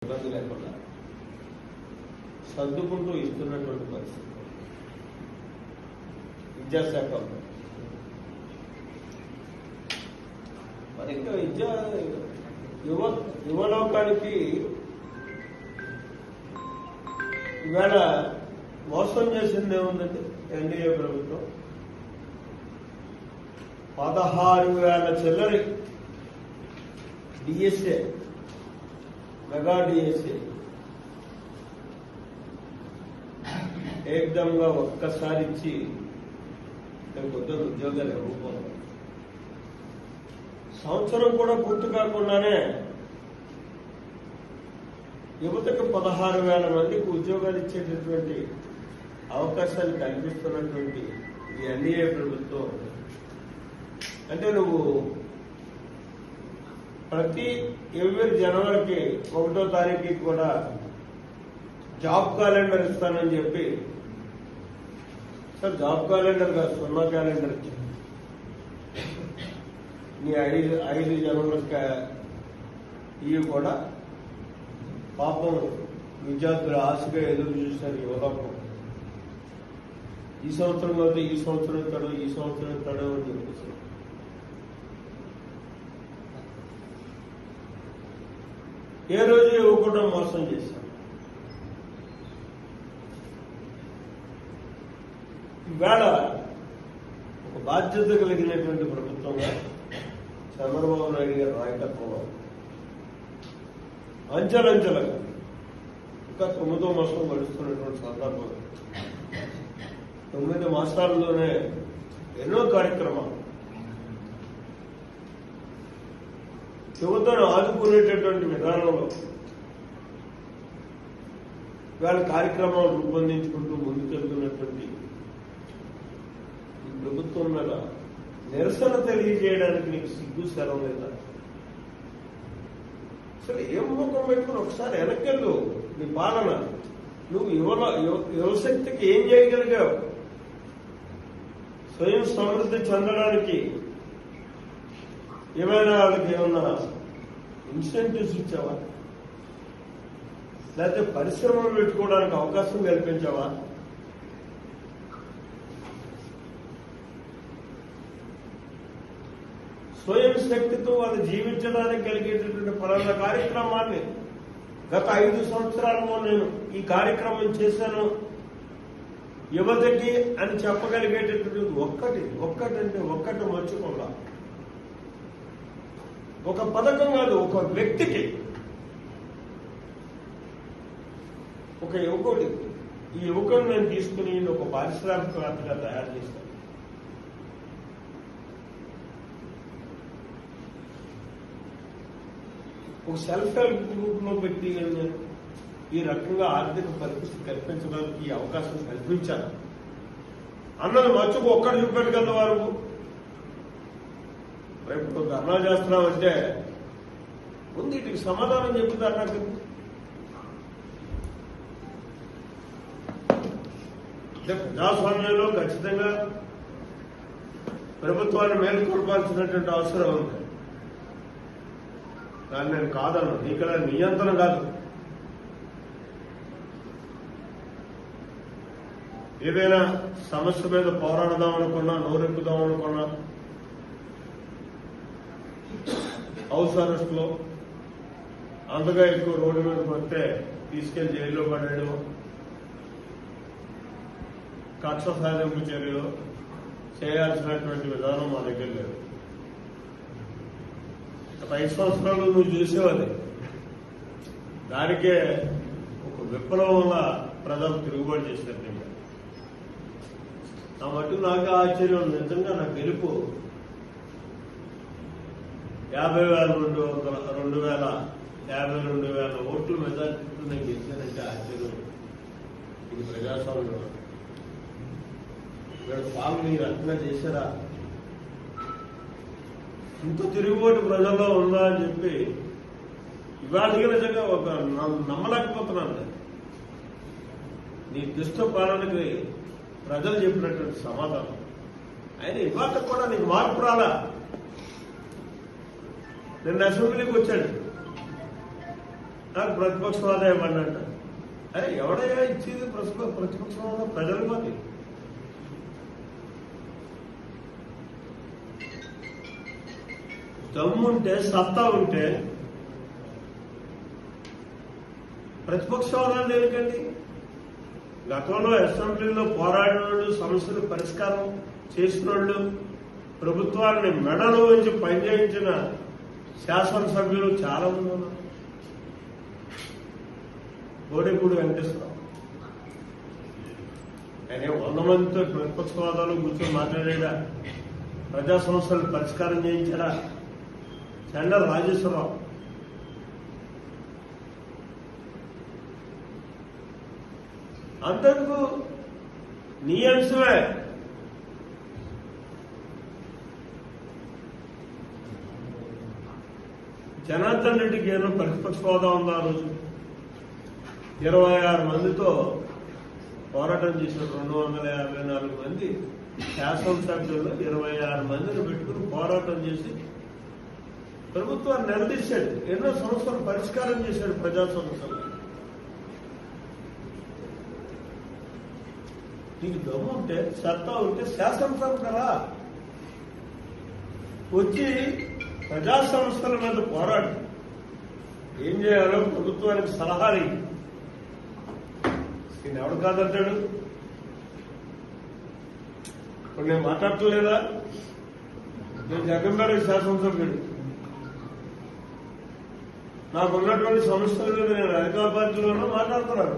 ఇబ్బంది లేకుండా సర్దుకుంటూ ఇస్తున్నటువంటి పరిస్థితి విద్యాశాఖ. మరి ఇంకా యువలోకానికి ఇవాళ మోసం చేసింది ఏముందండి ఎన్డీఏ ప్రభుత్వం? 16,000 చిల్లరి డిఎస్ఏ, మెగా డిఎస్ఏ ఏకదంగా ఒక్కసారి ఇచ్చి కొత్త ఉద్యోగాలు ఇవ్వకపోవడం, సంవత్సరం కూడా పూర్తి కాకుండానే యువతకు 16,000 మందికి ఉద్యోగాలు ఇచ్చేటటువంటి అవకాశాలు కల్పిస్తున్నటువంటి ఈ ఎన్డీఏ ప్రభుత్వం అంటే నువ్వు ప్రతి ఎవ్రీ జనవరికి 1వ తారీఖుకి కూడా జాబ్ క్యాలెండర్ ఇస్తానని చెప్పి, సార్ జాబ్ క్యాలెండర్ కాదు, 0 క్యాలెండర్ ఇచ్చింది. నీ 5 జనవరికి ఇవి కూడా పాపం విద్యార్థులు ఆశగా ఎదురు చూస్తారు. యువతకు ఈ సంవత్సరం కాదు, ఈ సంవత్సరం ఇస్తాడు, ఈ సంవత్సరం ఇస్తాడు అని చెప్పేసి ఏ రోజు ఇవ్వకుండా మోసం చేశాం. ఈవేళ ఒక బాధ్యత కలిగినటువంటి ప్రభుత్వంగా చంద్రబాబు నాయుడు గారి నాయకత్వంలో అంచెలంచెలుగా ఇంకా 9వ మాసం గడుస్తున్నటువంటి సందర్భంలో 9 మాసాల్లోనే ఎన్నో కార్యక్రమాలు యువతను ఆదుకునేటటువంటి విధానంలో వాళ్ళ కార్యక్రమాలు రూపొందించుకుంటూ ముందుకెళ్తున్నటువంటి ఈ ప్రభుత్వం మీద నిరసన తెలియజేయడానికి నీకు సిగ్గు శరం లేదా? అసలు ఏం ముఖం పెట్టుకుని ఒకసారి వెనకెళ్ళు. నీ పాలన నువ్వు యువశక్తికి ఏం చేయగలిగావు? స్వయం సమృద్ధి చెందడానికి ఏమైనా వాళ్ళకి ఏమన్నా ఇన్సెంటివ్స్ ఇచ్చావా? లేకపోతే పరిశ్రమలు పెట్టుకోవడానికి అవకాశం కల్పించావా? స్వయం శక్తితో వాళ్ళు జీవించడానికి కలిగేటటువంటి పలానా కార్యక్రమాన్ని గత 5 సంవత్సరాల్లో నేను ఈ కార్యక్రమం చేశాను యువతకి అని చెప్పగలిగేటటువంటి ఒక్కటి మర్చుకోగా ఒక పథకం కాదు, ఒక వ్యక్తికి, ఒక యువకుడి, ఈ యువకుడిని నేను తీసుకుని ఒక పారిశ్రామికవేత్తగా తయారు చేశాను. ఒక సెల్ఫ్ హెల్ప్ గ్రూప్ లో పెట్టి ఈ రకంగా ఆర్థిక పరిస్థితి కల్పించడానికి ఈ అవకాశం కల్పించాను అన్నది మర్చిపో. ఒక్కడు చూపెట్టు కదా వారు రేపు ధర్నా చేస్తున్నామంటే ముందు వీటికి సమాధానం చెప్తారు. నాకు ప్రజాస్వామ్యంలో ఖచ్చితంగా ప్రభుత్వాన్ని మేలుకొల్పాల్సినటువంటి అవసరం ఉంది. కానీ నేను కాదన్నా, ఇక్కడ నియంత్రణ కాదు. ఏదైనా సమస్య మీద పోరాడదాం అనుకున్నా, నోరెప్పుదాం అనుకున్నా హౌస్ అరెస్ట్ లో అంతగా ఎక్కువ రోడ్డు మీద పడితే తీసుకెళ్లి జైల్లో పడేయడం, కక్ష సాధింపు చర్యలు చేయాల్సినటువంటి విధానం మా దగ్గర లేదు. గత 5 సంవత్సరాలు నువ్వు చూసేవాది. దానికే ఒక విప్లవంగా ప్రజలు తిరుగుబాటు చేశారు. నా మటు నాకు ఆశ్చర్యం, నిజంగా నా గెలుపు 52,000 ఓట్లు మెజార్టీతో నేను గెలిచానంటే ఆశ్చర్యం. ఇది ప్రజాస్వామ్యం. ఇక్కడ పాలు మీరు అట్లా చేశారా? ఇంత తిరుగుబాటు ప్రజల్లో ఉందా అని చెప్పి ఇవాళకి నిజంగా ఒక నమ్మలేకపోతున్నాను. నీ దుష్ట పాలనకి ప్రజలు చెప్పినటువంటి సమాధానం ఆయన ఇవాళ కూడా నీకు మార్పు రాలా. నిన్న అసెంబ్లీకి వచ్చాడు, నాకు ప్రతిపక్ష హోదా ఇవ్వండి అంట. అరే ఎవడయ్యా ఇచ్చేది ప్రతిపక్ష హోదా? ప్రజలకు అది. దమ్ముంటే సత్తా ఉంటే ప్రతిపక్ష హోదా దేనికండి? గతంలో అసెంబ్లీలో పోరాడిన వాళ్ళు, సమస్యలు పరిష్కారం చేసిన వాళ్ళు, ప్రభుత్వాన్ని మెడలు ఉంచి పనిచేయించిన శాసనసభ్యులు చాలా మంది ఉన్నారు. కోడెపూడి వెంకటేశ్వరరావు ఆయన 100 మందితో ప్రతిపక్ష హోదాలో కూర్చొని మాట్లాడా, ప్రజా సమస్యలు పరిష్కారం చేయించాడా? చండ రాజేశ్వరరావు అంతకు నీ అంశమే. జనార్దన్ రెడ్డికి ఏమో ప్రతిపక్ష హోదా ఉందా? ఆ రోజు 26 మందితో పోరాటం చేసిన 254 మంది శాసనసభ్యుల్లో 26 మందిని పెట్టుకుని పోరాటం చేసి ప్రభుత్వాన్ని నిలదీశాడు. ఎన్నో సమస్యలు పరిష్కారం చేశాడు. ప్రజా సమస్యలు. నీకు దమ్ము ఉంటే, సత్తా ఉంటే శాసనసభ కదా వచ్చి ప్రజా సంస్థల మీద పోరాడు. ఏం చేయాలో ప్రభుత్వానికి సలహాలు ఇవ్వు. నేను ఎవడు కాదంటాడు? ఇప్పుడు నేను మాట్లాడలేదా? నేను జగన్మోహన్ శాసనసభ్యుడు. నాకున్నటువంటి సమస్యల మీద నేను అధికార పార్టీలోనూ మాట్లాడుతున్నాను.